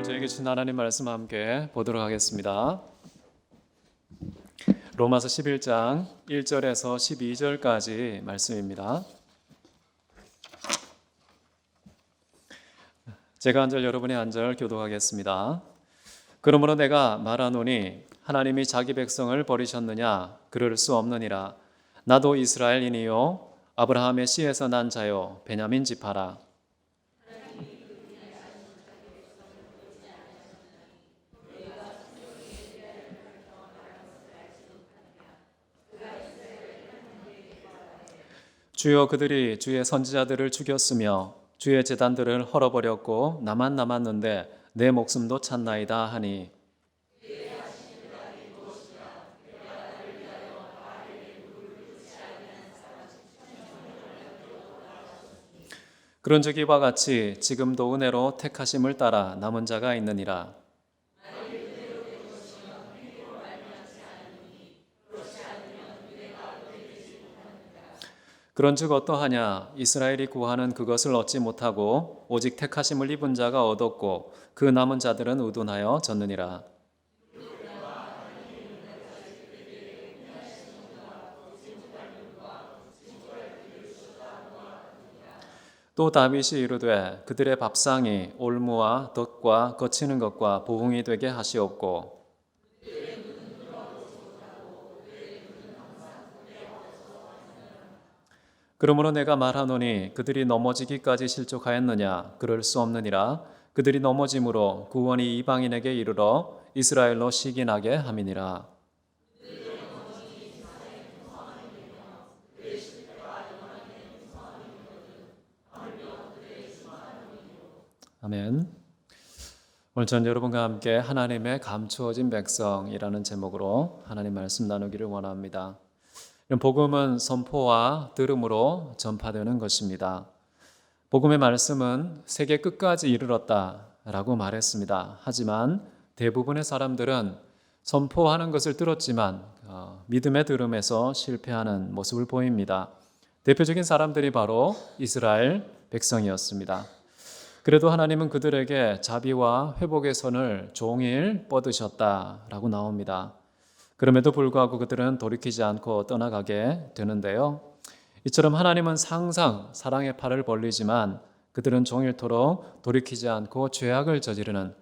저에게 주신 하나님 말씀 함께 보도록 하겠습니다. 로마서 11장 1절에서 12절까지 말씀입니다. 제가 한 절 여러분이 한 절 교독하겠습니다. 그러므로 내가 말하노니 하나님이 자기 백성을 버리셨느냐? 그럴 수 없느니라. 나도 이스라엘인이요 아브라함의 씨에서 난 자요 베냐민 지파라. 주여 그들이 주의 선지자들을 죽였으며 주의 제단들을 헐어버렸고 나만 남았는데 내 목숨도 찾나이다 하니 그런 적 이와 같이 지금도 은혜로 택하심을 따라 남은 자가 있느니라. 그런즉 어떠하냐? 이스라엘이 구하는 그것을 얻지 못하고 오직 택하심을 입은 자가 얻었고 그 남은 자들은 의둔하여 졌느니라. 또 다윗이 이르되 그들의 밥상이 올무와 덫과 거치는 것과 보응이 되게 하시옵고 그러므로 내가 말하노니 그들이 넘어지기까지 실족하였느냐? 그럴 수 없느니라. 그들이 넘어짐으로 구원이 이방인에게 이르러 이스라엘로 시기나게 함이니라. 아멘. 오늘 전 여러분과 함께 하나님의 감추어진 백성이라는 제목으로 하나님 말씀 나누기를 원합니다. 복음은 선포와 들음으로 전파되는 것입니다. 복음의 말씀은 세계 끝까지 이르렀다라고 말했습니다. 하지만 대부분의 사람들은 선포하는 것을 들었지만 믿음의 들음에서 실패하는 모습을 보입니다. 대표적인 사람들이 바로 이스라엘 백성이었습니다. 그래도 하나님은 그들에게 자비와 회복의 선을 종일 뻗으셨다라고 나옵니다. 그럼에도 불구하고 그들은 돌이키지 않고 떠나가게 되는데요. 이처럼 하나님은 항상 사랑의 팔을 벌리지만 그들은 종일토록 돌이키지 않고 죄악을 저지르는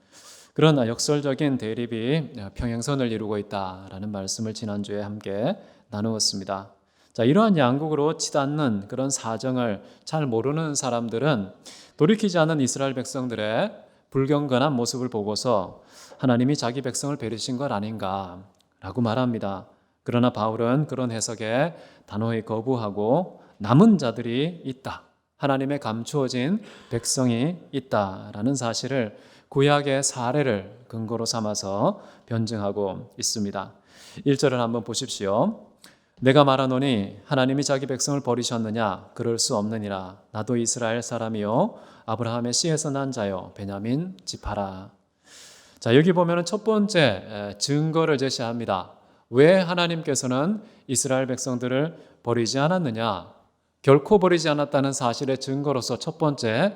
그런 역설적인 대립이 평행선을 이루고 있다라는 말씀을 지난주에 함께 나누었습니다. 자, 이러한 양국으로 치닫는 그런 사정을 잘 모르는 사람들은 돌이키지 않은 이스라엘 백성들의 불경건한 모습을 보고서 하나님이 자기 백성을 버리신 것 아닌가 라고 말합니다. 그러나 바울은 그런 해석에 단호히 거부하고 남은 자들이 있다. 하나님의 감추어진 백성이 있다라는 사실을 구약의 사례를 근거로 삼아서 변증하고 있습니다. 1절을 한번 보십시오. 내가 말하노니 하나님이 자기 백성을 버리셨느냐? 그럴 수 없느니라. 나도 이스라엘 사람이요 아브라함의 씨에서 난 자요 베냐민 지파라. 자, 여기 보면은 첫 번째 증거를 제시합니다. 왜 하나님께서는 이스라엘 백성들을 버리지 않았느냐? 결코 버리지 않았다는 사실의 증거로서 첫 번째,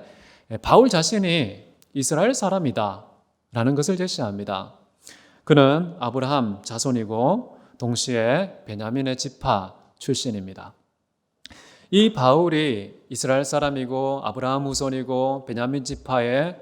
바울 자신이 이스라엘 사람이다 라는 것을 제시합니다. 그는 아브라함 자손이고 동시에 베냐민의 지파 출신입니다. 이 바울이 이스라엘 사람이고 아브라함 후손이고 베냐민 지파에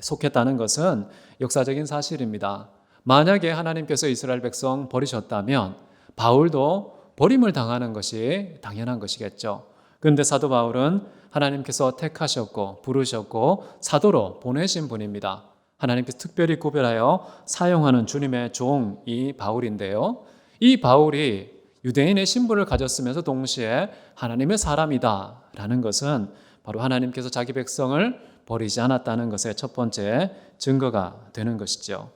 속했다는 것은 역사적인 사실입니다. 만약에 하나님께서 이스라엘 백성 버리셨다면 바울도 버림을 당하는 것이 당연한 것이겠죠. 그런데 사도 바울은 하나님께서 택하셨고 부르셨고 사도로 보내신 분입니다. 하나님께서 특별히 구별하여 사용하는 주님의 종이 바울인데요. 이 바울이 유대인의 신분을 가졌으면서 동시에 하나님의 사람이다라는 것은 바로 하나님께서 자기 백성을 버리지 않았다는 것의 첫 번째 증거가 되는 것이죠.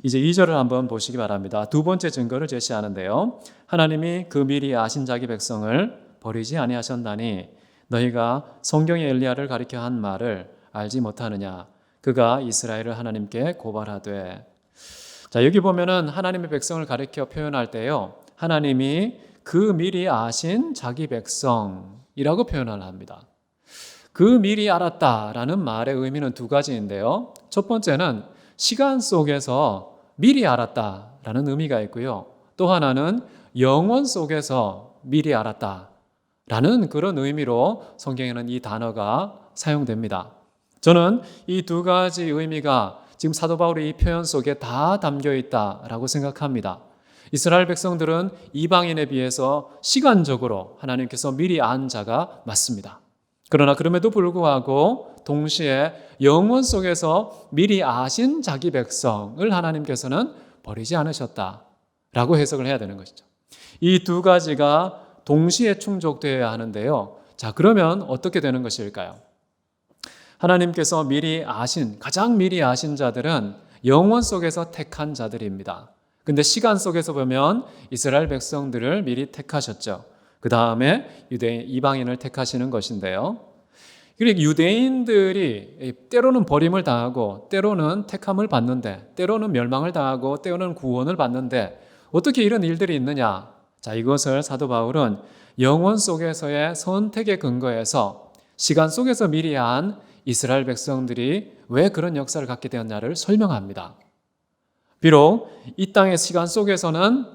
이제 2절을 한번 보시기 바랍니다. 두 번째 증거를 제시하는데요. 하나님이 그 미리 아신 자기 백성을 버리지 아니하셨나니 너희가 성경의 엘리야를 가리켜 한 말을 알지 못하느냐? 그가 이스라엘을 하나님께 고발하되. 자, 여기 보면은 하나님의 백성을 가리켜 표현할 때요. 하나님이 그 미리 아신 자기 백성이라고 표현을 합니다. 그 미리 알았다라는 말의 의미는 두 가지인데요. 첫 번째는 시간 속에서 미리 알았다라는 의미가 있고요. 또 하나는 영원 속에서 미리 알았다라는 그런 의미로 성경에는 이 단어가 사용됩니다. 저는 이 두 가지 의미가 지금 사도 바울의 이 표현 속에 다 담겨 있다라고 생각합니다. 이스라엘 백성들은 이방인에 비해서 시간적으로 하나님께서 미리 안 자가 맞습니다. 그러나 그럼에도 불구하고 동시에 영원 속에서 미리 아신 자기 백성을 하나님께서는 버리지 않으셨다라고 해석을 해야 되는 것이죠. 이 두 가지가 동시에 충족되어야 하는데요. 자, 그러면 어떻게 되는 것일까요? 하나님께서 미리 아신, 가장 미리 아신 자들은 영원 속에서 택한 자들입니다. 근데 시간 속에서 보면 이스라엘 백성들을 미리 택하셨죠. 그 다음에 유대인, 이방인을 택하시는 것인데요. 그리고 유대인들이 때로는 버림을 당하고 때로는 택함을 받는데 때로는 멸망을 당하고 때로는 구원을 받는데 어떻게 이런 일들이 있느냐? 자, 이것을 사도 바울은 영원 속에서의 선택의 근거에서 시간 속에서 미리 한 이스라엘 백성들이 왜 그런 역사를 갖게 되었냐를 설명합니다. 비록 이 땅의 시간 속에서는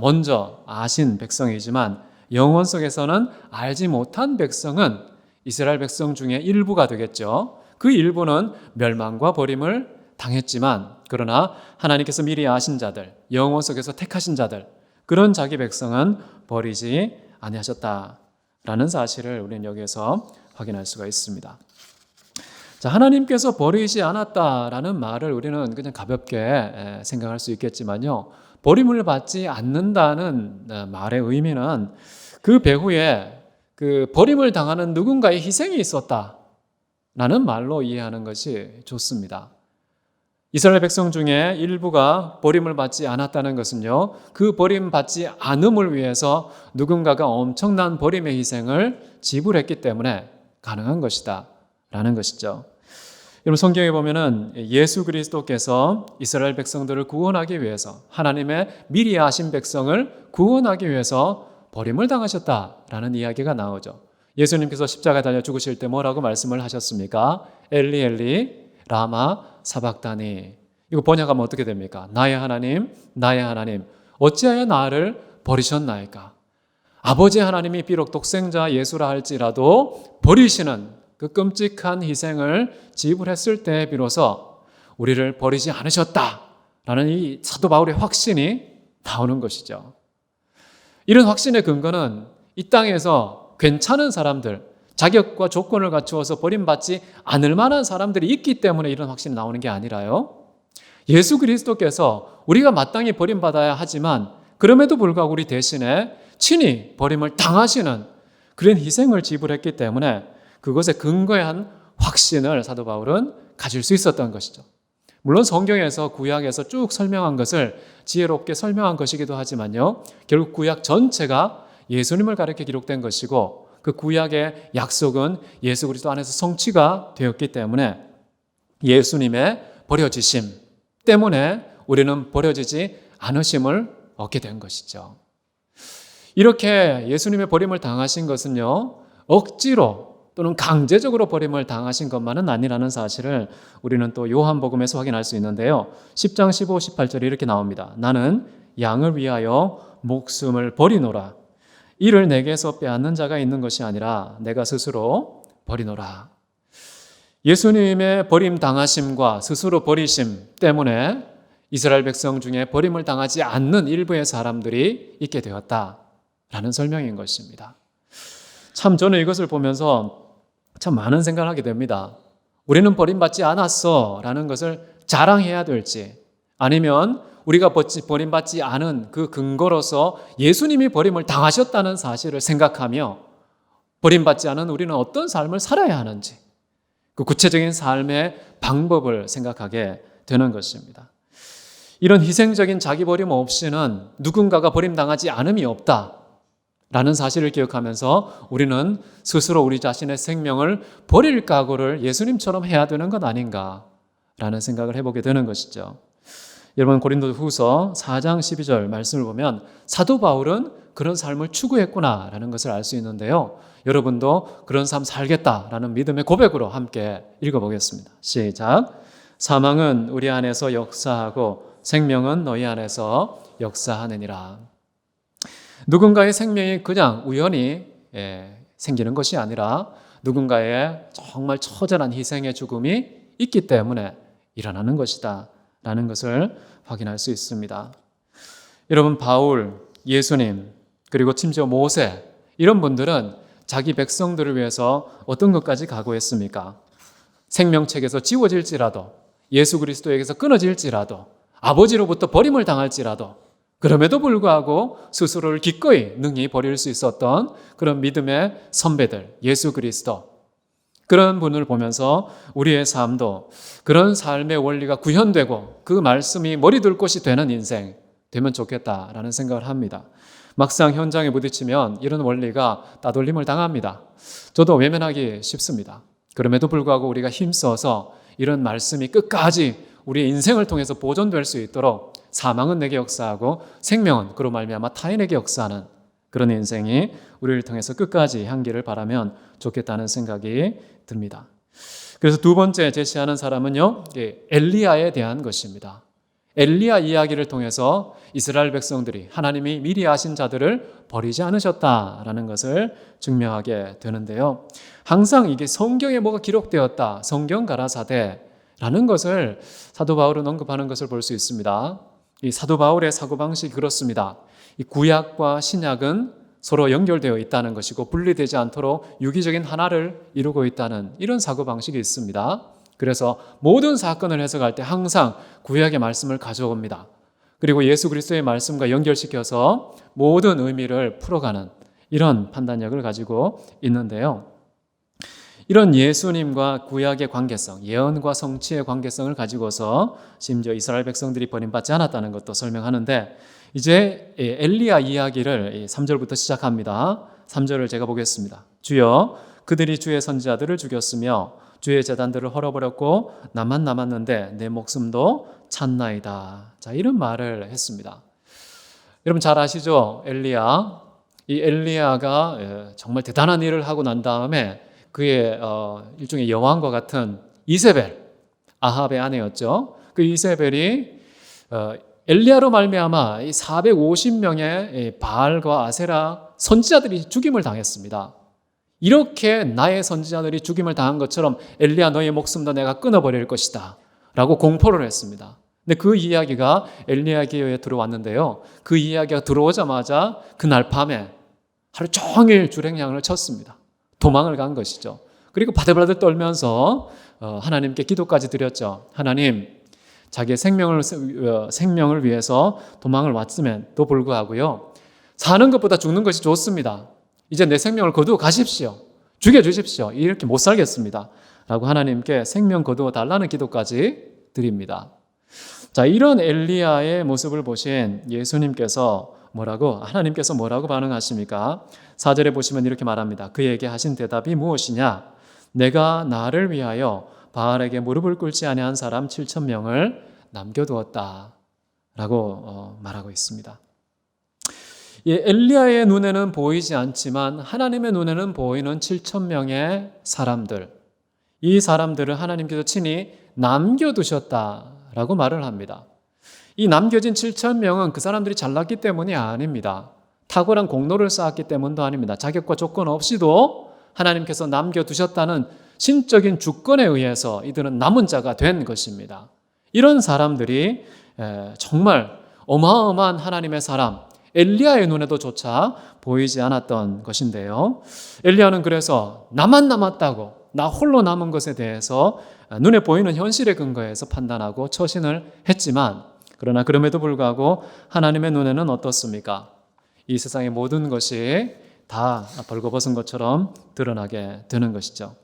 먼저 아신 백성이지만 영원 속에서는 알지 못한 백성은 이스라엘 백성 중에 일부가 되겠죠. 그 일부는 멸망과 버림을 당했지만 그러나 하나님께서 미리 아신 자들, 영원 속에서 택하신 자들, 그런 자기 백성은 버리지 아니하셨다라는 사실을 우리는 여기에서 확인할 수가 있습니다. 자, 하나님께서 버리지 않았다라는 말을 우리는 그냥 가볍게 생각할 수 있겠지만요. 버림을 받지 않는다는 말의 의미는 그 배후에 그 버림을 당하는 누군가의 희생이 있었다라는 말로 이해하는 것이 좋습니다. 이스라엘 백성 중에 일부가 버림을 받지 않았다는 것은요, 그 버림받지 않음을 위해서 누군가가 엄청난 버림의 희생을 지불했기 때문에 가능한 것이다 라는 것이죠. 여러분, 성경에 보면은 예수 그리스도께서 이스라엘 백성들을 구원하기 위해서 하나님의 미리 아신 백성을 구원하기 위해서 버림을 당하셨다라는 이야기가 나오죠. 예수님께서 십자가에 달려 죽으실 때 뭐라고 말씀을 하셨습니까? 엘리 엘리 라마 사박다니. 이거 번역하면 어떻게 됩니까? 나의 하나님, 나의 하나님, 어찌하여 나를 버리셨나이까? 아버지 하나님이 비록 독생자 예수라 할지라도 버리시는 그 끔찍한 희생을 지불했을 때 비로소 우리를 버리지 않으셨다라는 이 사도 바울의 확신이 나오는 것이죠. 이런 확신의 근거는 이 땅에서 괜찮은 사람들, 자격과 조건을 갖추어서 버림받지 않을 만한 사람들이 있기 때문에 이런 확신이 나오는 게 아니라요. 예수 그리스도께서 우리가 마땅히 버림받아야 하지만 그럼에도 불구하고 우리 대신에 친히 버림을 당하시는 그런 희생을 지불했기 때문에 그것에 근거한 확신을 사도 바울은 가질 수 있었던 것이죠. 물론 성경에서 구약에서 쭉 설명한 것을 지혜롭게 설명한 것이기도 하지만요. 결국 구약 전체가 예수님을 가리켜 기록된 것이고 그 구약의 약속은 예수 그리스도 안에서 성취가 되었기 때문에 예수님의 버려지심 때문에 우리는 버려지지 않으심을 얻게 된 것이죠. 이렇게 예수님의 버림을 당하신 것은요, 억지로 또는 강제적으로 버림을 당하신 것만은 아니라는 사실을 우리는 또 요한복음에서 확인할 수 있는데요. 10장 15, 18절에 이렇게 나옵니다. 나는 양을 위하여 목숨을 버리노라. 이를 내게서 빼앗는 자가 있는 것이 아니라 내가 스스로 버리노라. 예수님의 버림 당하심과 스스로 버리심 때문에 이스라엘 백성 중에 버림을 당하지 않는 일부의 사람들이 있게 되었다라는 설명인 것입니다. 참 저는 이것을 보면서 참 많은 생각을 하게 됩니다. 우리는 버림받지 않았어 라는 것을 자랑해야 될지 아니면 우리가 버림받지 않은 그 근거로서 예수님이 버림을 당하셨다는 사실을 생각하며 버림받지 않은 우리는 어떤 삶을 살아야 하는지 그 구체적인 삶의 방법을 생각하게 되는 것입니다. 이런 희생적인 자기 버림 없이는 누군가가 버림당하지 않음이 없다라는 사실을 기억하면서 우리는 스스로 우리 자신의 생명을 버릴 각오를 예수님처럼 해야 되는 것 아닌가라는 생각을 해보게 되는 것이죠. 여러분, 고린도후서 4장 12절 말씀을 보면 사도 바울은 그런 삶을 추구했구나라는 것을 알 수 있는데요. 여러분도 그런 삶 살겠다라는 믿음의 고백으로 함께 읽어보겠습니다. 시작. 사망은 우리 안에서 역사하고 생명은 너희 안에서 역사하느니라. 누군가의 생명이 그냥 우연히 생기는 것이 아니라 누군가의 정말 처절한 희생의 죽음이 있기 때문에 일어나는 것이다 라는 것을 확인할 수 있습니다. 여러분, 바울, 예수님, 그리고 심지어 모세, 이런 분들은 자기 백성들을 위해서 어떤 것까지 각오했습니까? 생명책에서 지워질지라도, 예수 그리스도에게서 끊어질지라도, 아버지로부터 버림을 당할지라도, 그럼에도 불구하고 스스로를 기꺼이 능히 버릴 수 있었던 그런 믿음의 선배들, 예수 그리스도, 그런 분을 보면서 우리의 삶도 그런 삶의 원리가 구현되고 그 말씀이 머리둘 곳이 되는 인생 되면 좋겠다라는 생각을 합니다. 막상 현장에 부딪히면 이런 원리가 따돌림을 당합니다. 저도 외면하기 쉽습니다. 그럼에도 불구하고 우리가 힘써서 이런 말씀이 끝까지 우리의 인생을 통해서 보존될 수 있도록 사망은 내게 역사하고 생명은 그로 말미암아 타인에게 역사하는 그런 인생이 우리를 통해서 끝까지 향기를 바라면 좋겠다는 생각이 듭니다. 그래서 두 번째 제시하는 사람은요, 엘리야에 대한 것입니다. 엘리야 이야기를 통해서 이스라엘 백성들이 하나님이 미리 아신 자들을 버리지 않으셨다라는 것을 증명하게 되는데요. 항상 이게 성경에 뭐가 기록되었다, 성경 가라사대라는 것을 사도 바울은 언급하는 것을 볼 수 있습니다. 이 사도 바울의 사고방식이 그렇습니다. 이 구약과 신약은 서로 연결되어 있다는 것이고 분리되지 않도록 유기적인 하나를 이루고 있다는 이런 사고방식이 있습니다. 그래서 모든 사건을 해석할 때 항상 구약의 말씀을 가져옵니다. 그리고 예수 그리스도의 말씀과 연결시켜서 모든 의미를 풀어가는 이런 판단력을 가지고 있는데요. 이런 예수님과 구약의 관계성, 예언과 성취의 관계성을 가지고서 심지어 이스라엘 백성들이 버림받지 않았다는 것도 설명하는데, 이제 엘리야 이야기를 3절부터 시작합니다. 3절을 제가 보겠습니다. 주여, 그들이 주의 선지자들을 죽였으며 주의 제단들을 헐어버렸고 나만 남았는데 내 목숨도 찼나이다. 자, 이런 말을 했습니다. 여러분 잘 아시죠? 엘리야. 이 엘리야가 정말 대단한 일을 하고 난 다음에 그의 일종의 여왕과 같은 이세벨, 아합의 아내였죠. 그 이세벨이 엘리야로 말미암아 450명의 바알과 아세라 선지자들이 죽임을 당했습니다. 이렇게 나의 선지자들이 죽임을 당한 것처럼 엘리야 너의 목숨도 내가 끊어버릴 것이다 라고 공포를 했습니다. 근데 그 이야기가 엘리야 기회에 들어왔는데요. 그 이야기가 들어오자마자 그날 밤에 하루 종일 줄행량을 쳤습니다. 도망을 간 것이죠. 그리고 바들바들 떨면서 하나님께 기도까지 드렸죠. 하나님, 자기의 생명을 위해서 도망을 왔음에도 불구하고요, 사는 것보다 죽는 것이 좋습니다. 이제 내 생명을 거두어 가십시오. 죽여주십시오. 이렇게 못 살겠습니다. 라고 하나님께 생명 거두어 달라는 기도까지 드립니다. 자, 이런 엘리야의 모습을 보신 예수님께서 하나님께서 뭐라고 반응하십니까? 4절에 보시면 이렇게 말합니다. 그에게 하신 대답이 무엇이냐? 내가 나를 위하여 바알에게 무릎을 꿇지 아니한 사람 7,000명을 남겨두었다 라고 말하고 있습니다. 엘리야의 눈에는 보이지 않지만 하나님의 눈에는 보이는 7,000명의 사람들, 이 사람들을 하나님께서 친히 남겨두셨다라고 말을 합니다. 이 남겨진 7,000명은 그 사람들이 잘났기 때문이 아닙니다. 탁월한 공로를 쌓았기 때문도 아닙니다. 자격과 조건 없이도 하나님께서 남겨두셨다는 신적인 주권에 의해서 이들은 남은 자가 된 것입니다. 이런 사람들이 정말 어마어마한 하나님의 사람, 엘리야의 눈에도 조차 보이지 않았던 것인데요. 엘리야는 그래서 나만 남았다고, 나 홀로 남은 것에 대해서 눈에 보이는 현실에 근거해서 판단하고 처신을 했지만, 그러나 그럼에도 불구하고 하나님의 눈에는 어떻습니까? 이 세상의 모든 것이 다 벌거벗은 것처럼 드러나게 되는 것이죠.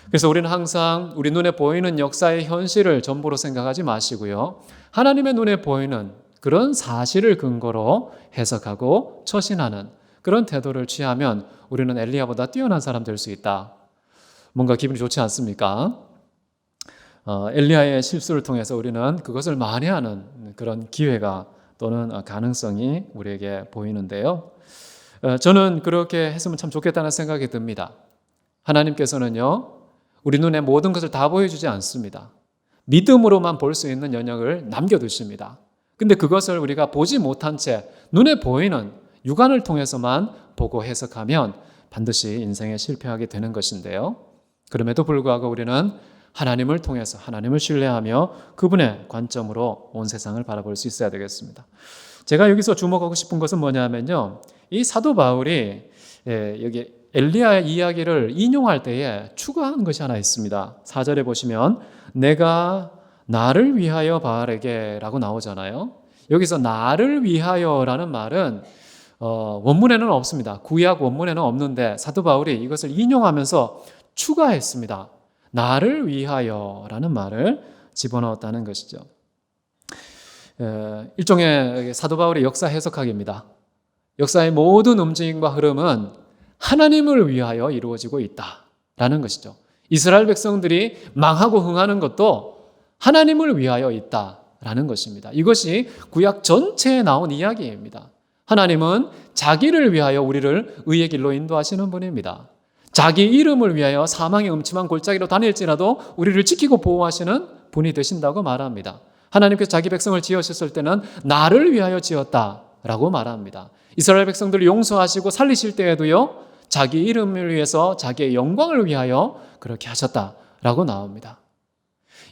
그래서 우리는 항상 우리 눈에 보이는 역사의 현실을 전부로 생각하지 마시고요, 하나님의 눈에 보이는 그런 사실을 근거로 해석하고 처신하는 그런 태도를 취하면 우리는 엘리야보다 뛰어난 사람 될 수 있다. 뭔가 기분이 좋지 않습니까? 엘리야의 실수를 통해서 우리는 그것을 만회하는 그런 기회가 또는 가능성이 우리에게 보이는데요. 저는 그렇게 했으면 참 좋겠다는 생각이 듭니다. 하나님께서는요, 우리 눈에 모든 것을 다 보여주지 않습니다. 믿음으로만 볼 수 있는 영역을 남겨두십니다. 근데 그것을 우리가 보지 못한 채 눈에 보이는 육안을 통해서만 보고 해석하면 반드시 인생에 실패하게 되는 것인데요. 그럼에도 불구하고 우리는 하나님을 통해서 하나님을 신뢰하며 그분의 관점으로 온 세상을 바라볼 수 있어야 되겠습니다. 제가 여기서 주목하고 싶은 것은 뭐냐면요. 이 사도 바울이 여기 엘리야의 이야기를 인용할 때에 추가한 것이 하나 있습니다. 4절에 보시면 내가 나를 위하여 바알에게 라고 나오잖아요. 여기서 나를 위하여라는 말은 원문에는 없습니다. 구약 원문에는 없는데 사도 바울이 이것을 인용하면서 추가했습니다. 나를 위하여라는 말을 집어넣었다는 것이죠. 일종의 사도 바울의 역사 해석학입니다. 역사의 모든 움직임과 흐름은 하나님을 위하여 이루어지고 있다라는 것이죠. 이스라엘 백성들이 망하고 흥하는 것도 하나님을 위하여 있다라는 것입니다. 이것이 구약 전체에 나온 이야기입니다. 하나님은 자기를 위하여 우리를 의의 길로 인도하시는 분입니다. 자기 이름을 위하여 사망의 음침한 골짜기로 다닐지라도 우리를 지키고 보호하시는 분이 되신다고 말합니다. 하나님께서 자기 백성을 지으셨을 때는 나를 위하여 지었다라고 말합니다. 이스라엘 백성들을 용서하시고 살리실 때에도요, 자기 이름을 위해서 자기의 영광을 위하여 그렇게 하셨다라고 나옵니다.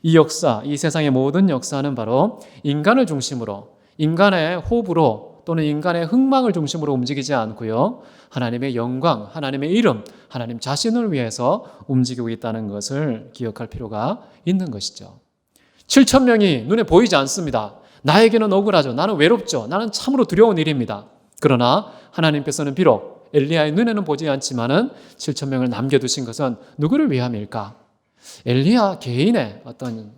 이 역사, 이 세상의 모든 역사는 바로 인간을 중심으로, 인간의 호불호 또는 인간의 흥망을 중심으로 움직이지 않고요, 하나님의 영광, 하나님의 이름, 하나님 자신을 위해서 움직이고 있다는 것을 기억할 필요가 있는 것이죠. 7,000명이 눈에 보이지 않습니다. 나에게는 억울하죠. 나는 외롭죠. 나는 참으로 두려운 일입니다. 그러나 하나님께서는 비록 엘리야의 눈에는 보지 않지만은 7,000명을 남겨두신 것은 누구를 위함일까? 엘리야 개인의 어떤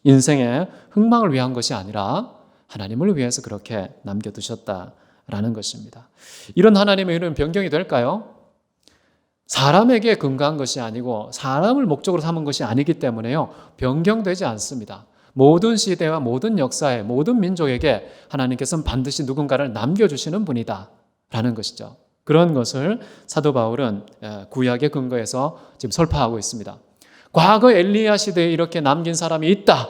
인생의 흥망을 위한 것이 아니라 하나님을 위해서 그렇게 남겨두셨다라는 것입니다. 이런 하나님의 이름은 변경이 될까요? 사람에게 근거한 것이 아니고 사람을 목적으로 삼은 것이 아니기 때문에요, 변경되지 않습니다. 모든 시대와 모든 역사에 모든 민족에게 하나님께서는 반드시 누군가를 남겨주시는 분이다 라는 것이죠. 그런 것을 사도 바울은 구약의 근거에서 지금 설파하고 있습니다. 과거 엘리야 시대에 이렇게 남긴 사람이 있다.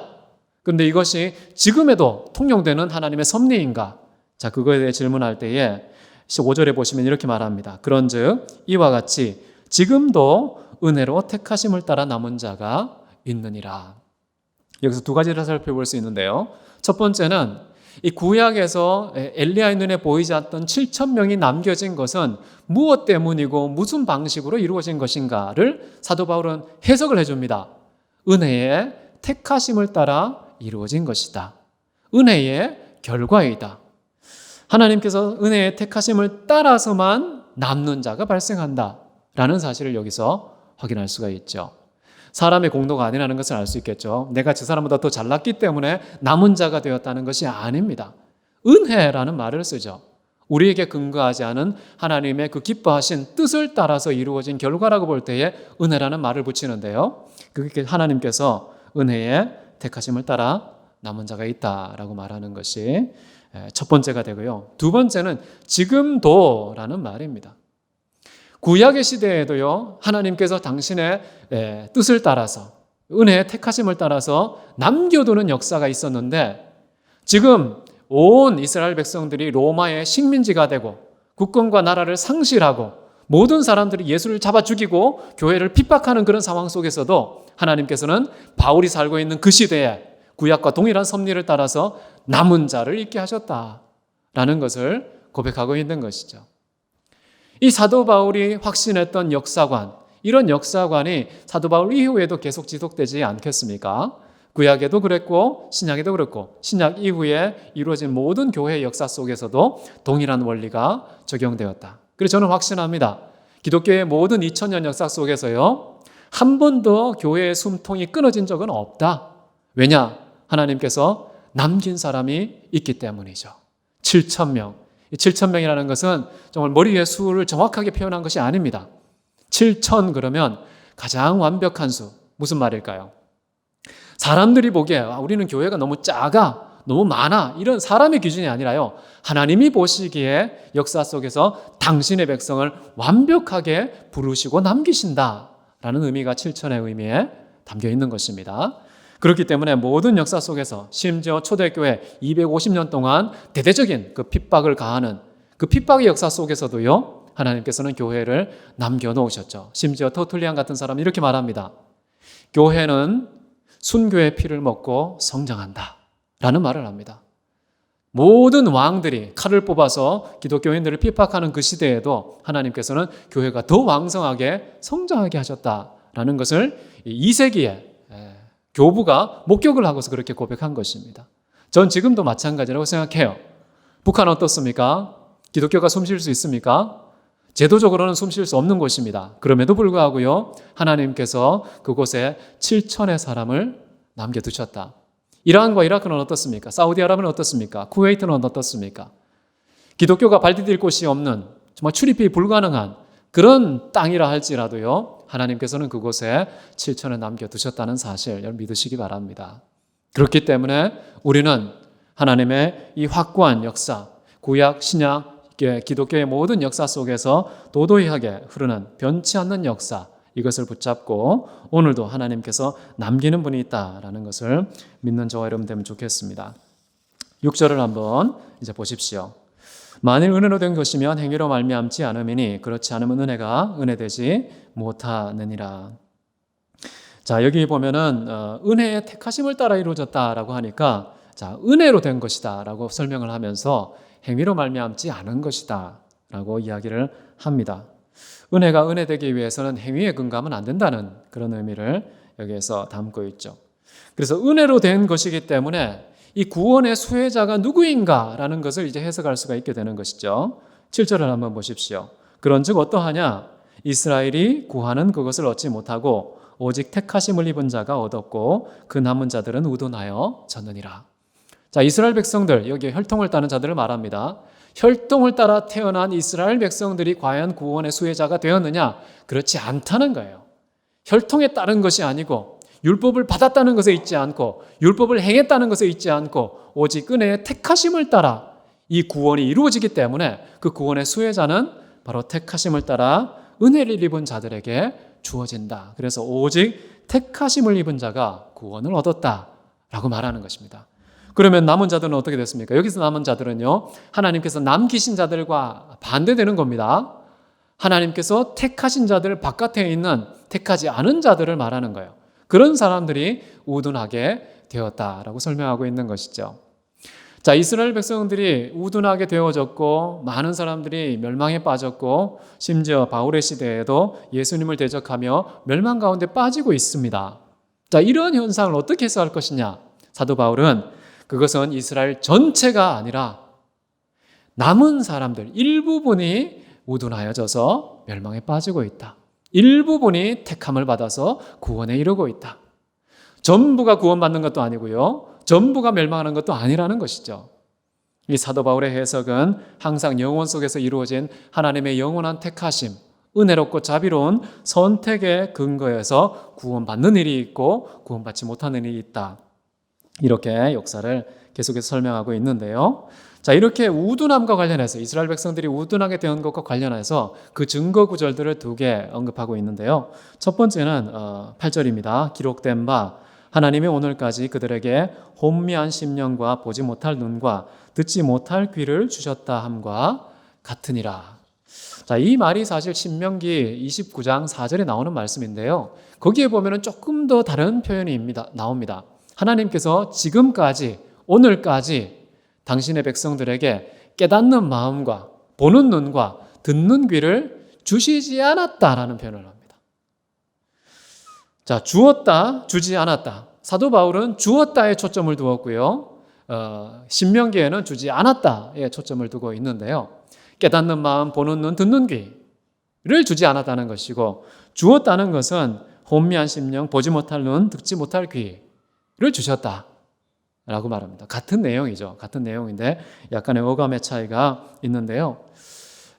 그런데 이것이 지금에도 통용되는 하나님의 섭리인가? 자, 그거에 대해 질문할 때에 15절에 보시면 이렇게 말합니다. 그런즉 이와 같이 지금도 은혜로 택하심을 따라 남은 자가 있느니라. 여기서 두 가지를 살펴볼 수 있는데요. 첫 번째는 이 구약에서 엘리야의 눈에 보이지 않던 7,000명이 남겨진 것은 무엇 때문이고 무슨 방식으로 이루어진 것인가를 사도 바울은 해석을 해줍니다. 은혜의 택하심을 따라 이루어진 것이다. 은혜의 결과이다. 하나님께서 은혜의 택하심을 따라서만 남는 자가 발생한다 라는 사실을 여기서 확인할 수가 있죠. 사람의 공로가 아니라는 것을 알 수 있겠죠. 내가 저 사람보다 더 잘났기 때문에 남은 자가 되었다는 것이 아닙니다. 은혜라는 말을 쓰죠. 우리에게 근거하지 않은 하나님의 그 기뻐하신 뜻을 따라서 이루어진 결과라고 볼 때에 은혜라는 말을 붙이는데요. 그게 하나님께서 은혜의 택하심을 따라 남은 자가 있다라고 말하는 것이 첫 번째가 되고요. 두 번째는 지금도라는 말입니다. 구약의 시대에도요, 하나님께서 당신의 뜻을 따라서 은혜의 택하심을 따라서 남겨두는 역사가 있었는데 지금 온 이스라엘 백성들이 로마의 식민지가 되고 국권과 나라를 상실하고 모든 사람들이 예수를 잡아 죽이고 교회를 핍박하는 그런 상황 속에서도 하나님께서는 바울이 살고 있는 그 시대에 구약과 동일한 섭리를 따라서 남은 자를 있게 하셨다라는 것을 고백하고 있는 것이죠. 이 사도 바울이 확신했던 역사관, 이런 역사관이 사도 바울 이후에도 계속 지속되지 않겠습니까? 구약에도 그랬고 신약에도 그렇고 신약 이후에 이루어진 모든 교회의 역사 속에서도 동일한 원리가 적용되었다. 그래서 저는 확신합니다. 기독교의 모든 2000년 역사 속에서요, 한 번도 교회의 숨통이 끊어진 적은 없다. 왜냐? 하나님께서 남긴 사람이 있기 때문이죠. 7,000명. 7,000명이라는 것은 정말 머리 위에 수를 정확하게 표현한 것이 아닙니다. 7,000 그러면 가장 완벽한 수. 무슨 말일까요? 사람들이 보기에 우리는 교회가 너무 작아, 너무 많아, 이런 사람의 기준이 아니라요, 하나님이 보시기에 역사 속에서 당신의 백성을 완벽하게 부르시고 남기신다라는 의미가 7,000의 의미에 담겨 있는 것입니다. 그렇기 때문에 모든 역사 속에서 심지어 초대교회 250년 동안 대대적인 그 핍박을 가하는 그 핍박의 역사 속에서도요, 하나님께서는 교회를 남겨놓으셨죠. 심지어 터툴리안 같은 사람이 이렇게 말합니다. 교회는 순교의 피를 먹고 성장한다 라는 말을 합니다. 모든 왕들이 칼을 뽑아서 기독교인들을 핍박하는 그 시대에도 하나님께서는 교회가 더 왕성하게 성장하게 하셨다라는 것을 2세기에 교부가 목격을 하고서 그렇게 고백한 것입니다. 전 지금도 마찬가지라고 생각해요. 북한 어떻습니까? 기독교가 숨쉴 수 있습니까? 제도적으로는 숨쉴 수 없는 곳입니다. 그럼에도 불구하고요, 하나님께서 그곳에 7천의 사람을 남겨두셨다. 이란과 이라크는 어떻습니까? 사우디아라비아는 어떻습니까? 쿠웨이트는 어떻습니까? 기독교가 발디딜 곳이 없는 정말 출입이 불가능한 그런 땅이라 할지라도요, 하나님께서는 그곳에 7천을 남겨두셨다는 사실 여러분 믿으시기 바랍니다. 그렇기 때문에 우리는 하나님의 이 확고한 역사, 구약, 신약, 기독교의 모든 역사 속에서 도도하게 흐르는 변치 않는 역사, 이것을 붙잡고 오늘도 하나님께서 남기는 분이 있다라는 것을 믿는 저와 여러분 되면 좋겠습니다. 6절을 한번 이제 보십시오. 만일 은혜로 된 것이면 행위로 말미암지 않음이니 그렇지 않으면 은혜가 은혜되지 못하느니라. 자, 여기 보면은 은혜의 택하심을 따라 이루어졌다라고 하니까 자, 은혜로 된 것이다라고 설명을 하면서 행위로 말미암지 않은 것이다라고 이야기를 합니다. 은혜가 은혜되기 위해서는 행위에 근거하면 안 된다는 그런 의미를 여기에서 담고 있죠. 그래서 은혜로 된 것이기 때문에 이 구원의 수혜자가 누구인가라는 것을 이제 해석할 수가 있게 되는 것이죠. 7절을 한번 보십시오. 그런즉 어떠하냐? 이스라엘이 구하는 그것을 얻지 못하고 오직 택하심을 입은 자가 얻었고 그 남은 자들은 우둔하여 졌느니라. 자, 이스라엘 백성들, 여기 혈통을 따는 자들을 말합니다. 혈통을 따라 태어난 이스라엘 백성들이 과연 구원의 수혜자가 되었느냐? 그렇지 않다는 거예요. 혈통에 따른 것이 아니고 율법을 받았다는 것에 있지 않고 율법을 행했다는 것에 있지 않고 오직 은혜의 택하심을 따라 이 구원이 이루어지기 때문에 그 구원의 수혜자는 바로 택하심을 따라 은혜를 입은 자들에게 주어진다. 그래서 오직 택하심을 입은 자가 구원을 얻었다라고 말하는 것입니다. 그러면 남은 자들은 어떻게 됐습니까? 여기서 남은 자들은요, 하나님께서 남기신 자들과 반대되는 겁니다. 하나님께서 택하신 자들 바깥에 있는 택하지 않은 자들을 말하는 거예요. 그런 사람들이 우둔하게 되었다라고 설명하고 있는 것이죠. 자, 이스라엘 백성들이 우둔하게 되어졌고 많은 사람들이 멸망에 빠졌고 심지어 바울의 시대에도 예수님을 대적하며 멸망 가운데 빠지고 있습니다. 자, 이런 현상을 어떻게 해석할 것이냐? 사도 바울은 그것은 이스라엘 전체가 아니라 남은 사람들 일부분이 우둔하여져서 멸망에 빠지고 있다. 일부분이 택함을 받아서 구원에 이르고 있다. 전부가 구원받는 것도 아니고요. 전부가 멸망하는 것도 아니라는 것이죠. 이 사도 바울의 해석은 항상 영혼 속에서 이루어진 하나님의 영원한 택하심, 은혜롭고 자비로운 선택의 근거에서 구원받는 일이 있고 구원받지 못하는 일이 있다. 이렇게 역사를 계속해서 설명하고 있는데요. 자, 이렇게 우둔함과 관련해서 이스라엘 백성들이 우둔하게 된 것과 관련해서 그 증거 구절들을 두 개 언급하고 있는데요. 첫 번째는 8절입니다. 기록된 바 하나님이 오늘까지 그들에게 혼미한 심령과 보지 못할 눈과 듣지 못할 귀를 주셨다 함과 같으니라. 자, 이 말이 사실 신명기 29장 4절에 나오는 말씀인데요. 거기에 보면은 조금 더 다른 표현이 나옵니다. 하나님께서 지금까지 오늘까지 당신의 백성들에게 깨닫는 마음과 보는 눈과 듣는 귀를 주시지 않았다라는 표현을 합니다. 자, 주었다, 주지 않았다. 사도 바울은 주었다에 초점을 두었고요. 신명기에는 주지 않았다에 초점을 두고 있는데요. 깨닫는 마음, 보는 눈, 듣는 귀를 주지 않았다는 것이고 주었다는 것은 혼미한 심령, 보지 못할 눈, 듣지 못할 귀를 주셨다. 라고 말합니다. 같은 내용이죠. 같은 내용인데 약간의 어감의 차이가 있는데요.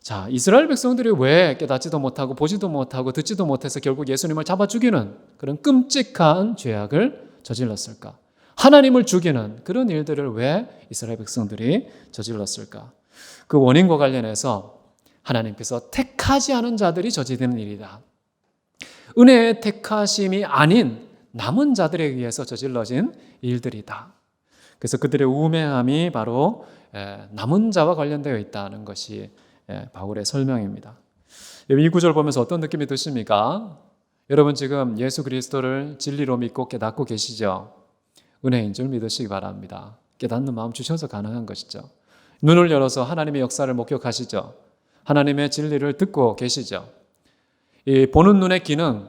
자, 이스라엘 백성들이 왜 깨닫지도 못하고 보지도 못하고 듣지도 못해서 결국 예수님을 잡아 죽이는 그런 끔찍한 죄악을 저질렀을까? 하나님을 죽이는 그런 일들을 왜 이스라엘 백성들이 저질렀을까? 그 원인과 관련해서 하나님께서 택하지 않은 자들이 저지르는 일이다. 은혜의 택하심이 아닌 남은 자들에 의해서 저질러진 일들이다. 그래서 그들의 우매함이 바로 남은 자와 관련되어 있다는 것이 바울의 설명입니다. 이 구절 보면서 어떤 느낌이 드십니까? 여러분 지금 예수 그리스도를 진리로 믿고 깨닫고 계시죠? 은혜인 줄 믿으시기 바랍니다. 깨닫는 마음 주셔서 가능한 것이죠. 눈을 열어서 하나님의 역사를 목격하시죠? 하나님의 진리를 듣고 계시죠? 이 보는 눈의 기능,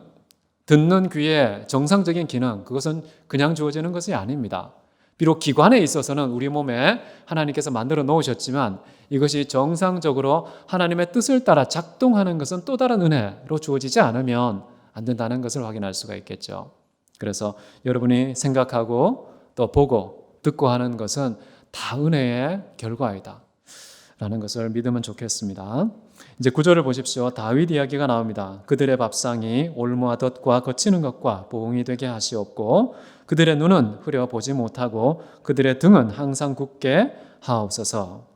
듣는 귀의 정상적인 기능, 그것은 그냥 주어지는 것이 아닙니다. 비록 기관에 있어서는 우리 몸에 하나님께서 만들어 놓으셨지만 이것이 정상적으로 하나님의 뜻을 따라 작동하는 것은 또 다른 은혜로 주어지지 않으면 안 된다는 것을 확인할 수가 있겠죠. 그래서 여러분이 생각하고 또 보고 듣고 하는 것은 다 은혜의 결과이다 라는 것을 믿으면 좋겠습니다. 이제 9절을 보십시오. 다윗 이야기가 나옵니다. 그들의 밥상이 올무와 덫과 거치는 것과 보응이 되게 하시옵고 그들의 눈은 흐려 보지 못하고 그들의 등은 항상 굳게 하옵소서.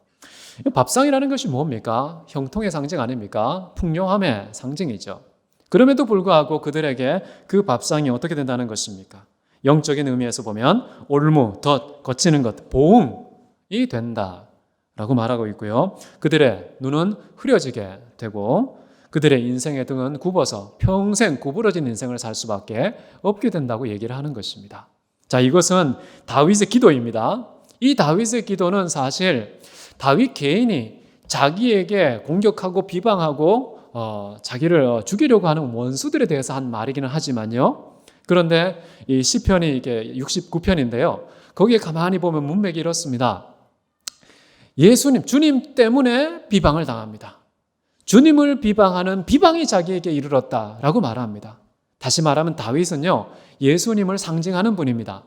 밥상이라는 것이 뭡니까? 형통의 상징 아닙니까? 풍요함의 상징이죠. 그럼에도 불구하고 그들에게 그 밥상이 어떻게 된다는 것입니까? 영적인 의미에서 보면 올무, 덫, 거치는 것, 보응이 된다 라고 말하고 있고요. 그들의 눈은 흐려지게 되고 그들의 인생의 등은 굽어서 평생 구부러진 인생을 살 수밖에 없게 된다고 얘기를 하는 것입니다. 자, 이것은 다윗의 기도입니다. 이 다윗의 기도는 사실 다윗 개인이 자기에게 공격하고 비방하고 자기를 죽이려고 하는 원수들에 대해서 한 말이기는 하지만요. 그런데 이 시편이 이게 69편인데요. 거기에 가만히 보면 문맥이 이렇습니다. 예수님, 주님 때문에 비방을 당합니다. 주님을 비방하는 비방이 자기에게 이르렀다라고 말합니다. 다시 말하면 다윗은요, 예수님을 상징하는 분입니다.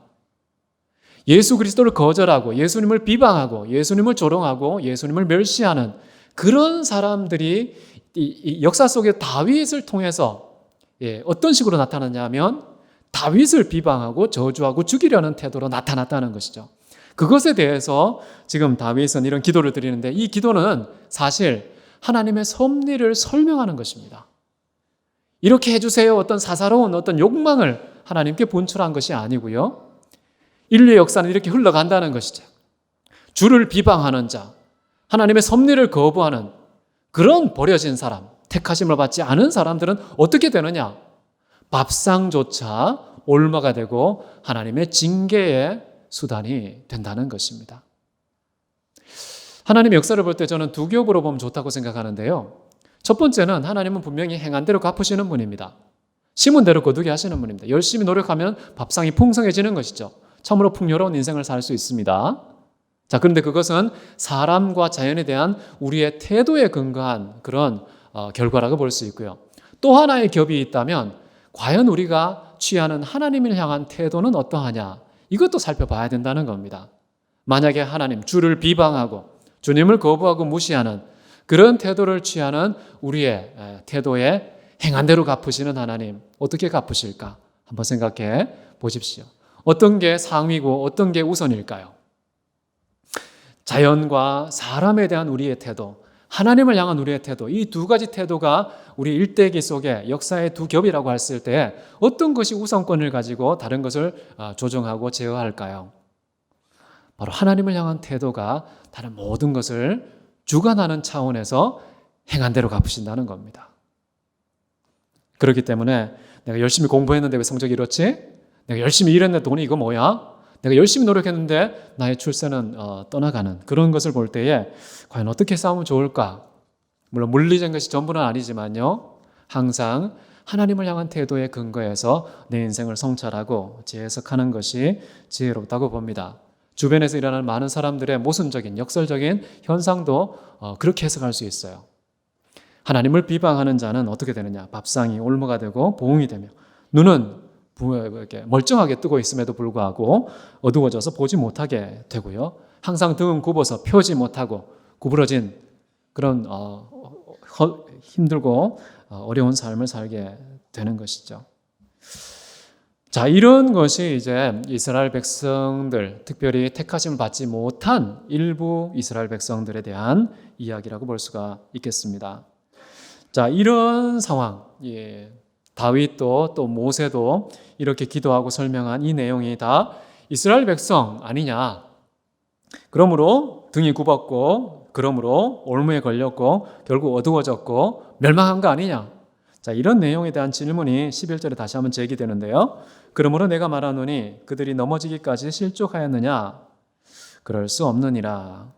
예수 그리스도를 거절하고 예수님을 비방하고 예수님을 조롱하고 예수님을 멸시하는 그런 사람들이 이 역사 속에 다윗을 통해서 어떤 식으로 나타났냐면 다윗을 비방하고 저주하고 죽이려는 태도로 나타났다는 것이죠. 그것에 대해서 지금 다윗은 이런 기도를 드리는데 이 기도는 사실 하나님의 섭리를 설명하는 것입니다. 이렇게 해주세요. 어떤 사사로운 어떤 욕망을 하나님께 분출한 것이 아니고요. 인류의 역사는 이렇게 흘러간다는 것이죠. 주를 비방하는 자, 하나님의 섭리를 거부하는 그런 버려진 사람, 택하심을 받지 않은 사람들은 어떻게 되느냐? 밥상조차 올마가 되고 하나님의 징계의 수단이 된다는 것입니다. 하나님의 역사를 볼 때 저는 두 겹으로 보면 좋다고 생각하는데요. 첫 번째는 하나님은 분명히 행한 대로 갚으시는 분입니다. 심은 대로 거두게 하시는 분입니다. 열심히 노력하면 밥상이 풍성해지는 것이죠. 참으로 풍요로운 인생을 살 수 있습니다. 자, 그런데 그것은 사람과 자연에 대한 우리의 태도에 근거한 그런 결과라고 볼 수 있고요. 또 하나의 겹이 있다면 과연 우리가 취하는 하나님을 향한 태도는 어떠하냐? 이것도 살펴봐야 된다는 겁니다. 만약에 하나님, 주를 비방하고 주님을 거부하고 무시하는 그런 태도를 취하는 우리의 태도에 행한 대로 갚으시는 하나님, 어떻게 갚으실까? 한번 생각해 보십시오. 어떤 게 상위고 어떤 게 우선일까요? 자연과 사람에 대한 우리의 태도, 하나님을 향한 우리의 태도, 이 두 가지 태도가 우리 일대기 속에 역사의 두 겹이라고 했을 때 어떤 것이 우선권을 가지고 다른 것을 조정하고 제어할까요? 바로 하나님을 향한 태도가 다른 모든 것을 주관하는 차원에서 행한 대로 갚으신다는 겁니다. 그렇기 때문에 내가 열심히 공부했는데 왜 성적이 이렇지? 내가 열심히 일했는데 돈이 이거 뭐야? 내가 열심히 노력했는데 나의 출세는 떠나가는 그런 것을 볼 때에 과연 어떻게 싸우면 좋을까? 물론 물리적인 것이 전부는 아니지만요. 항상 하나님을 향한 태도에 근거해서 내 인생을 성찰하고 재해석하는 것이 지혜롭다고 봅니다. 주변에서 일어나는 많은 사람들의 모순적인 역설적인 현상도 그렇게 해석할 수 있어요. 하나님을 비방하는 자는 어떻게 되느냐? 밥상이 올무가 되고 보응이 되며 눈은 멀쩡하게 뜨고 있음에도 불구하고 어두워져서 보지 못하게 되고요. 항상 등은 굽어서 펴지 못하고 구부러진 그런 힘들고 어려운 삶을 살게 되는 것이죠. 자, 이런 것이 이제 이스라엘 백성들, 특별히 택하심을 받지 못한 일부 이스라엘 백성들에 대한 이야기라고 볼 수가 있겠습니다. 자, 이런 상황, 다윗도 또 모세도 이렇게 기도하고 설명한 이 내용이 다 이스라엘 백성 아니냐. 그러므로 등이 굽었고 그러므로 올무에 걸렸고 결국 어두워졌고 멸망한 거 아니냐. 자, 이런 내용에 대한 질문이 11절에 다시 한번 제기되는데요. 그러므로 내가 말하노니 그들이 넘어지기까지 실족하였느냐? 그럴 수 없느니라.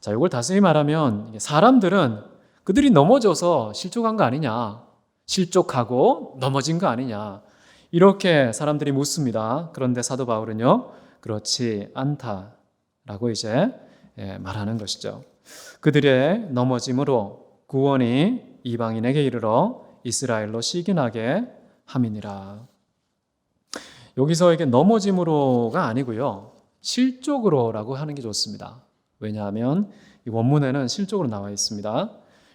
자, 이걸 다시 말하면 사람들은 그들이 넘어져서 실족한 거 아니냐? 실족하고 넘어진 거 아니냐? 이렇게 사람들이 묻습니다. 그런데 사도 바울은요, 그렇지 않다라고 이제 말하는 것이죠. 그들의 넘어짐으로 구원이 이방인에게 이르러 이스라엘로 시기나게 함이니라. 여기서 이게 넘어짐으로가 아니고요, 실족으로라고 하는 게 좋습니다. 왜냐하면 이 원문에는 실족으로 나와 있습니다.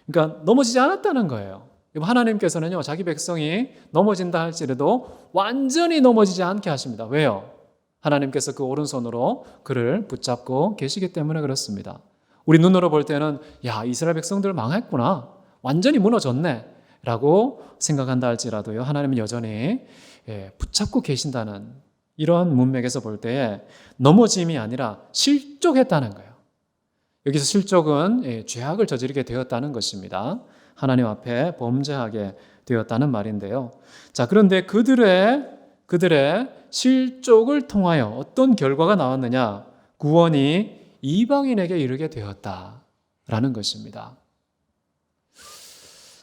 그러니까 넘어지지 않았다는 거예요. 하나님께서는요, 자기 백성이 넘어진다 할지라도 완전히 넘어지지 않게 하십니다. 왜요? 하나님께서 그 오른손으로 그를 붙잡고 계시기 때문에 그렇습니다. 우리 눈으로 볼 때는 야, 이스라엘 백성들 망했구나, 완전히 무너졌네 라고 생각한다 할지라도요, 하나님은 여전히 붙잡고 계신다는 이런 문맥에서 볼 때에 넘어짐이 아니라 실족했다는 거예요. 여기서 실족은 죄악을 저지르게 되었다는 것입니다. 하나님 앞에 범죄하게 되었다는 말인데요. 자, 그런데 그들의 실족을 통하여 어떤 결과가 나왔느냐? 구원이 이방인에게 이르게 되었다라는 것입니다.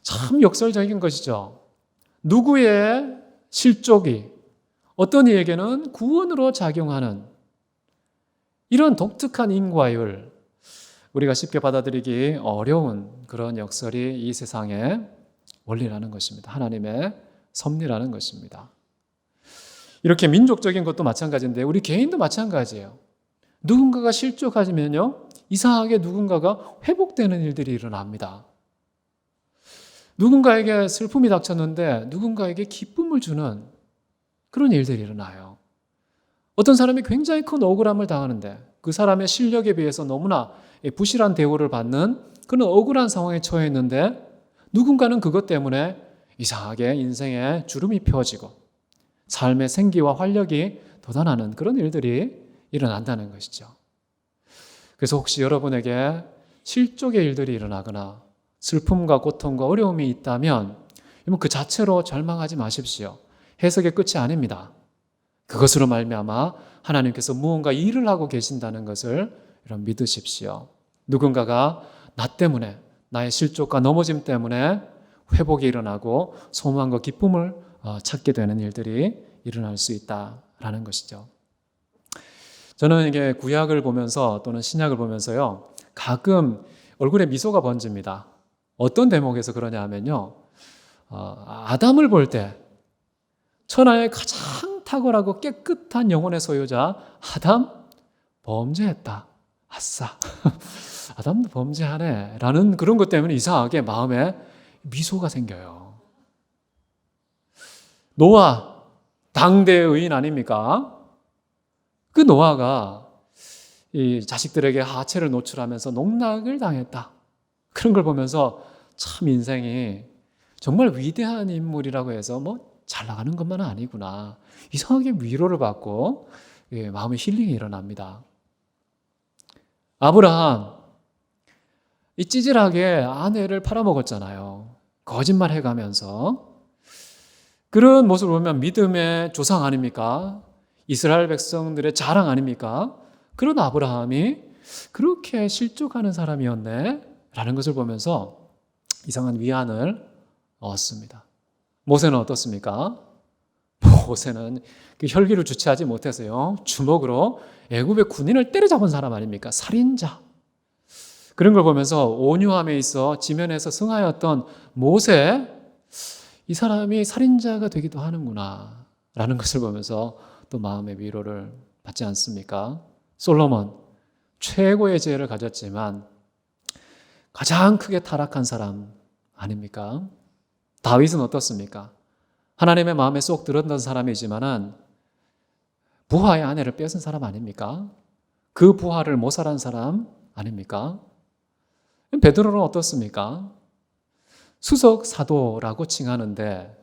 참 역설적인 것이죠. 누구의 실족이 어떤 이에게는 구원으로 작용하는 이런 독특한 인과율, 우리가 쉽게 받아들이기 어려운 그런 역설이 이 세상의 원리라는 것입니다. 하나님의 섭리라는 것입니다. 이렇게 민족적인 것도 마찬가지인데 우리 개인도 마찬가지예요. 누군가가 실족하면요, 이상하게 누군가가 회복되는 일들이 일어납니다. 누군가에게 슬픔이 닥쳤는데 누군가에게 기쁨을 주는 그런 일들이 일어나요. 어떤 사람이 굉장히 큰 억울함을 당하는데 그 사람의 실력에 비해서 너무나 부실한 대우를 받는 그런 억울한 상황에 처해 있는데 누군가는 그것 때문에 이상하게 인생에 주름이 펴지고 삶의 생기와 활력이 돋아나는 그런 일들이 일어난다는 것이죠. 그래서 혹시 여러분에게 실족의 일들이 일어나거나 슬픔과 고통과 어려움이 있다면 그 자체로 절망하지 마십시오. 해석의 끝이 아닙니다. 그것으로 말미암아 하나님께서 무언가 일을 하고 계신다는 것을 믿으십시오. 누군가가 나 때문에, 나의 실족과 넘어짐 때문에 회복이 일어나고 소망과 기쁨을 찾게 되는 일들이 일어날 수 있다라는 것이죠. 저는 이게 구약을 보면서 또는 신약을 보면서요, 가끔 얼굴에 미소가 번집니다. 어떤 대목에서 그러냐 하면요, 아담을 볼 때 천하의 가장 탁월하고 깨끗한 영혼의 소유자 아담 범죄했다. 아싸, 아담도 범죄하네 라는 그런 것 때문에 이상하게 마음에 미소가 생겨요. 노아, 당대의 의인 아닙니까? 그 노아가 이 자식들에게 하체를 노출하면서 농락을 당했다. 그런 걸 보면서 참 인생이 정말 위대한 인물이라고 해서 잘 나가는 것만 아니구나. 이상하게 위로를 받고 마음의 힐링이 일어납니다. 아브라함, 이 찌질하게 아내를 팔아먹었잖아요. 거짓말 해가면서. 그런 모습을 보면 믿음의 조상 아닙니까? 이스라엘 백성들의 자랑 아닙니까? 그런 아브라함이 그렇게 실족하는 사람이었네 라는 것을 보면서 이상한 위안을 얻습니다. 모세는 어떻습니까? 모세는 그 혈기를 주체하지 못해서요, 주먹으로 애굽의 군인을 때려잡은 사람 아닙니까? 살인자. 그런 걸 보면서 온유함에 있어 지면에서 승하였던 모세, 이 사람이 살인자가 되기도 하는구나 라는 것을 보면서 또 마음의 위로를 받지 않습니까? 솔로몬, 최고의 지혜를 가졌지만 가장 크게 타락한 사람 아닙니까? 다윗은 어떻습니까? 하나님의 마음에 쏙 들었던 사람이지만은 부하의 아내를 뺏은 사람 아닙니까? 그 부하를 모살한 사람 아닙니까? 베드로는 어떻습니까? 수석 사도라고 칭하는데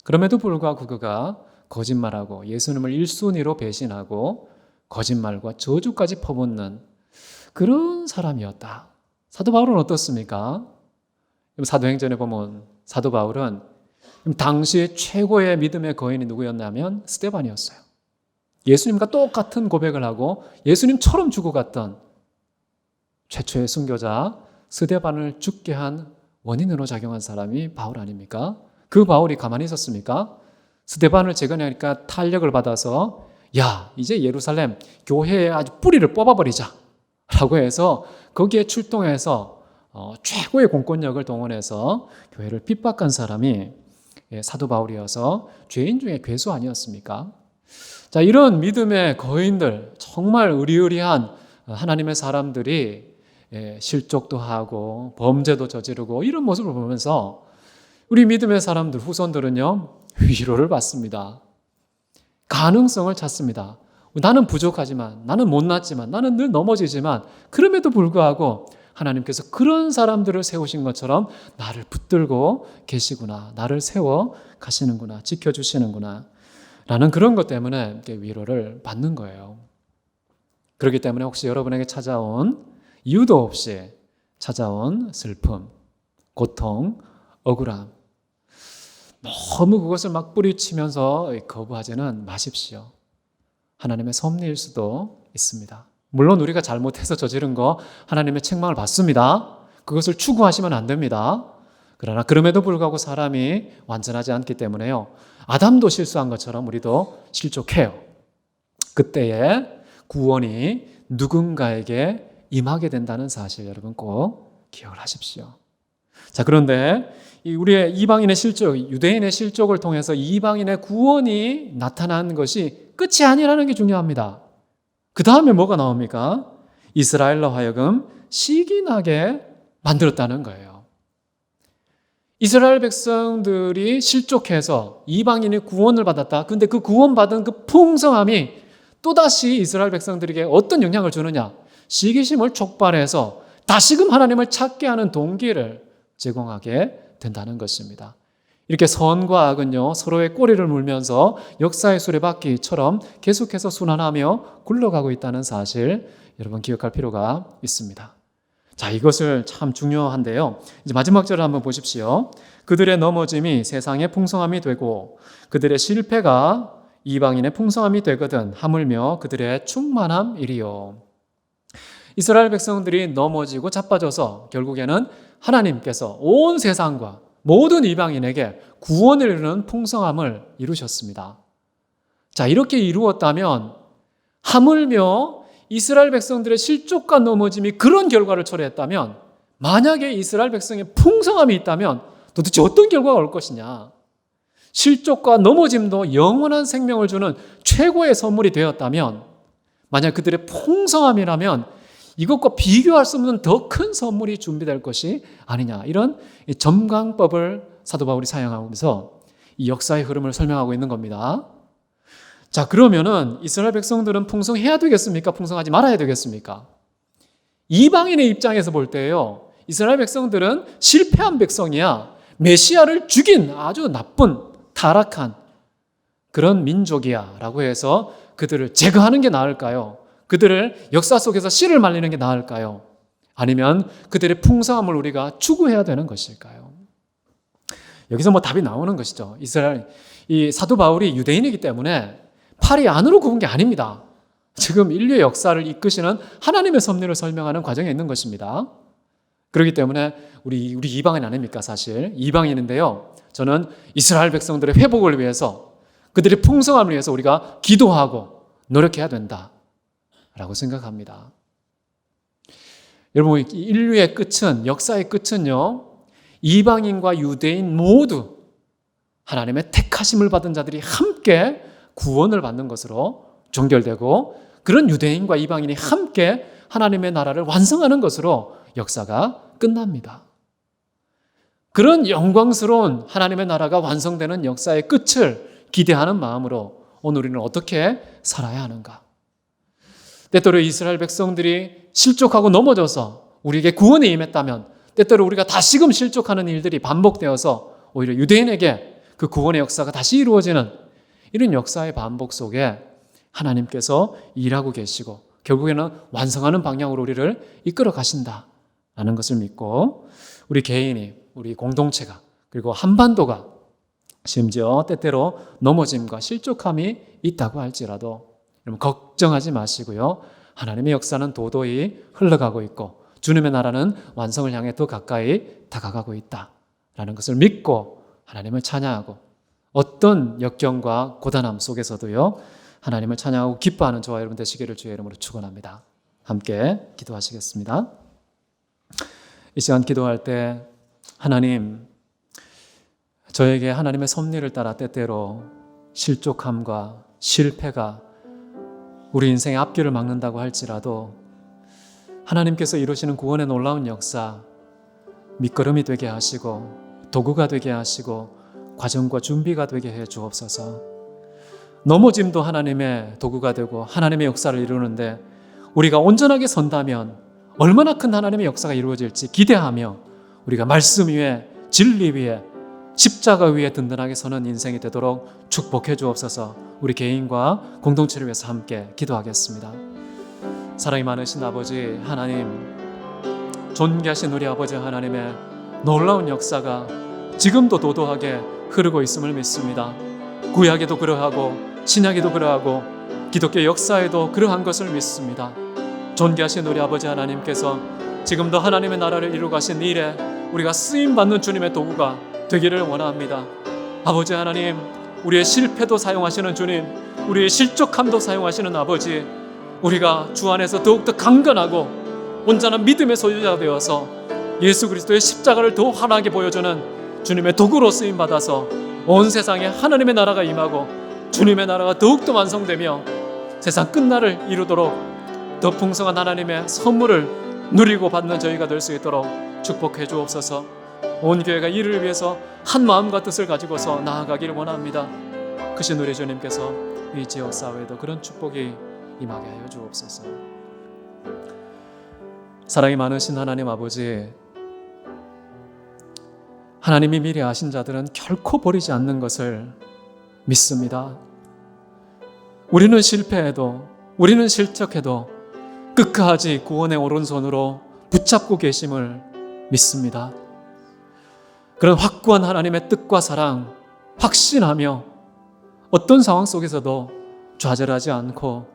그럼에도 불구하고 그가 거짓말하고 예수님을 1순위로 배신하고 거짓말과 저주까지 퍼붓는 그런 사람이었다. 사도 바울은 어떻습니까? 사도행전에 보면 사도 바울은 당시 최고의 믿음의 거인이 누구였냐면 스데반이었어요. 예수님과 똑같은 고백을 하고 예수님처럼 죽어갔던 최초의 순교자 스데반을 죽게 한 원인으로 작용한 사람이 바울 아닙니까? 그 바울이 가만히 있었습니까? 스데반을 재건하니까 탄력을 받아서 야, 이제 예루살렘 교회에 아주 뿌리를 뽑아버리자 라고 해서 거기에 출동해서 최고의 공권력을 동원해서 교회를 핍박한 사람이 사도 바울이어서 죄인 중에 괴수 아니었습니까? 자, 이런 믿음의 거인들, 정말 의리의리한 하나님의 사람들이 실족도 하고 범죄도 저지르고 이런 모습을 보면서 우리 믿음의 사람들, 후손들은요, 위로를 받습니다. 가능성을 찾습니다. 나는 부족하지만, 나는 못났지만, 나는 늘 넘어지지만 그럼에도 불구하고 하나님께서 그런 사람들을 세우신 것처럼 나를 붙들고 계시구나, 나를 세워 가시는구나, 지켜주시는구나 라는 그런 것 때문에 위로를 받는 거예요. 그렇기 때문에 혹시 여러분에게 찾아온 이유도 없이 찾아온 슬픔, 고통, 억울함, 너무 그것을 막 뿌리치면서 거부하지는 마십시오. 하나님의 섭리일 수도 있습니다. 물론 우리가 잘못해서 저지른 거 하나님의 책망을 받습니다. 그것을 추구하시면 안 됩니다. 그러나 그럼에도 불구하고 사람이 완전하지 않기 때문에요, 아담도 실수한 것처럼 우리도 실족해요. 그때에 구원이 누군가에게 임하게 된다는 사실 여러분 꼭 기억을 하십시오. 자, 그런데 우리의 이방인의 실족, 유대인의 실족을 통해서 이방인의 구원이 나타난 것이 끝이 아니라는 게 중요합니다. 그 다음에 뭐가 나옵니까? 이스라엘로 하여금 시기나게 만들었다는 거예요. 이스라엘 백성들이 실족해서 이방인이 구원을 받았다. 근데 그 구원받은 그 풍성함이 또다시 이스라엘 백성들에게 어떤 영향을 주느냐? 시기심을 촉발해서 다시금 하나님을 찾게 하는 동기를 제공하게 된다는 것입니다. 이렇게 선과 악은요, 서로의 꼬리를 물면서 역사의 수레바퀴처럼 계속해서 순환하며 굴러가고 있다는 사실 여러분 기억할 필요가 있습니다. 자, 이것을 참 중요한데요. 이제 마지막 절을 한번 보십시오. 그들의 넘어짐이 세상의 풍성함이 되고 그들의 실패가 이방인의 풍성함이 되거든 하물며 그들의 충만함이리요. 이스라엘 백성들이 넘어지고 자빠져서 결국에는 하나님께서 온 세상과 모든 이방인에게 구원을 이루는 풍성함을 이루셨습니다. 자, 이렇게 이루었다면 하물며 이스라엘 백성들의 실족과 넘어짐이 그런 결과를 초래했다면, 만약에 이스라엘 백성의 풍성함이 있다면 도대체 어떤 결과가 올 것이냐? 실족과 넘어짐도 영원한 생명을 주는 최고의 선물이 되었다면, 만약 그들의 풍성함이라면 이것과 비교할 수 없는 더 큰 선물이 준비될 것이 아니냐, 이런 점광법을 사도 바울이 사용하면서 이 역사의 흐름을 설명하고 있는 겁니다. 자, 그러면은 이스라엘 백성들은 풍성해야 되겠습니까? 풍성하지 말아야 되겠습니까? 이방인의 입장에서 볼 때요, 이스라엘 백성들은 실패한 백성이야, 메시아를 죽인 아주 나쁜 타락한 그런 민족이야 라고 해서 그들을 제거하는 게 나을까요? 그들을 역사 속에서 씨를 말리는 게 나을까요? 아니면 그들의 풍성함을 우리가 추구해야 되는 것일까요? 여기서 뭐 답이 나오는 것이죠. 이 사도 바울이 유대인이기 때문에 팔이 안으로 굽은 게 아닙니다. 지금 인류의 역사를 이끄시는 하나님의 섭리를 설명하는 과정에 있는 것입니다. 그렇기 때문에 우리 이방인 아닙니까? 사실 이방인인데요, 저는 이스라엘 백성들의 회복을 위해서, 그들의 풍성함을 위해서 우리가 기도하고 노력해야 된다 라고 생각합니다. 여러분, 인류의 끝은, 역사의 끝은요, 이방인과 유대인 모두 하나님의 택하심을 받은 자들이 함께 구원을 받는 것으로 종결되고, 그런 유대인과 이방인이 함께 하나님의 나라를 완성하는 것으로 역사가 끝납니다. 그런 영광스러운 하나님의 나라가 완성되는 역사의 끝을 기대하는 마음으로 오늘 우리는 어떻게 살아야 하는가? 때때로 이스라엘 백성들이 실족하고 넘어져서 우리에게 구원에 임했다면, 때때로 우리가 다시금 실족하는 일들이 반복되어서 오히려 유대인에게 그 구원의 역사가 다시 이루어지는 이런 역사의 반복 속에 하나님께서 일하고 계시고 결국에는 완성하는 방향으로 우리를 이끌어 가신다라는 것을 믿고 우리 개인이, 우리 공동체가, 그리고 한반도가 심지어 때때로 넘어짐과 실족함이 있다고 할지라도 여러분 걱정하지 마시고요. 하나님의 역사는 도도히 흘러가고 있고 주님의 나라는 완성을 향해 더 가까이 다가가고 있다라는 것을 믿고 하나님을 찬양하고 어떤 역경과 고단함 속에서도요 하나님을 찬양하고 기뻐하는 저와 여러분 되시기를 주의 이름으로 축원합니다. 함께 기도하시겠습니다. 이 시간 기도할 때 하나님, 저에게 하나님의 섭리를 따라 때때로 실족함과 실패가 우리 인생의 앞길을 막는다고 할지라도 하나님께서 이루시는 구원의 놀라운 역사, 밑거름이 되게 하시고 도구가 되게 하시고 과정과 준비가 되게 해 주옵소서. 넘어짐도 하나님의 도구가 되고 하나님의 역사를 이루는데 우리가 온전하게 선다면 얼마나 큰 하나님의 역사가 이루어질지 기대하며 우리가 말씀 위에, 진리 위에, 십자가 위에 든든하게 서는 인생이 되도록 축복해 주옵소서. 우리 개인과 공동체를 위해서 함께 기도하겠습니다. 사랑이 많으신 아버지 하나님, 존귀하신 우리 아버지 하나님의 놀라운 역사가 지금도 도도하게 흐르고 있음을 믿습니다. 구약에도 그러하고 신약에도 그러하고 기독교 역사에도 그러한 것을 믿습니다. 존귀하신 우리 아버지 하나님께서 지금도 하나님의 나라를 이루가신 일에 우리가 쓰임받는 주님의 도구가 되기를 원합니다. 아버지 하나님, 우리의 실패도 사용하시는 주님, 우리의 실족함도 사용하시는 아버지, 우리가 주 안에서 더욱더 강건하고 온전한 믿음의 소유자가 되어서 예수 그리스도의 십자가를 더 환하게 보여주는 주님의 도구로 쓰임받아서 온 세상에 하나님의 나라가 임하고 주님의 나라가 더욱더 완성되며 세상 끝날을 이루도록 더 풍성한 하나님의 선물을 누리고 받는 저희가 될 수 있도록 축복해 주옵소서. 온 교회가 이를 위해서 한 마음과 뜻을 가지고서 나아가기를 원합니다. 크신 우리 주님께서 이 지역 사회에도 그런 축복이 임하게 하여 주옵소서. 사랑이 많으신 하나님 아버지, 하나님이 미리 아신 자들은 결코 버리지 않는 것을 믿습니다. 우리는 실패해도, 우리는 실족해도 끝까지 구원의 오른손으로 붙잡고 계심을 믿습니다. 그런 확고한 하나님의 뜻과 사랑 확신하며 어떤 상황 속에서도 좌절하지 않고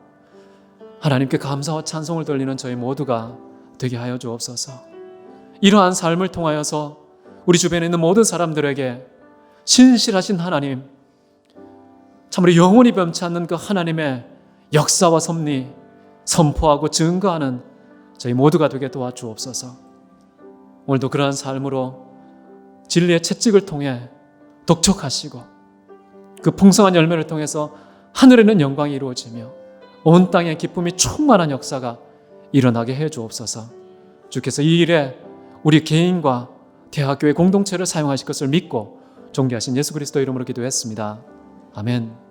하나님께 감사와 찬송을 돌리는 저희 모두가 되게 하여 주옵소서. 이러한 삶을 통하여서 우리 주변에 있는 모든 사람들에게 신실하신 하나님, 참으로 영원히 변치 않는 그 하나님의 역사와 섭리 선포하고 증거하는 저희 모두가 되게 도와주옵소서. 오늘도 그러한 삶으로 진리의 채찍을 통해 독촉하시고 그 풍성한 열매를 통해서 하늘에는 영광이 이루어지며 온 땅에 기쁨이 충만한 역사가 일어나게 해 주옵소서. 주께서 이 일에 우리 개인과 대학교의 공동체를 사용하실 것을 믿고 존귀하신 예수 그리스도 이름으로 기도했습니다. 아멘.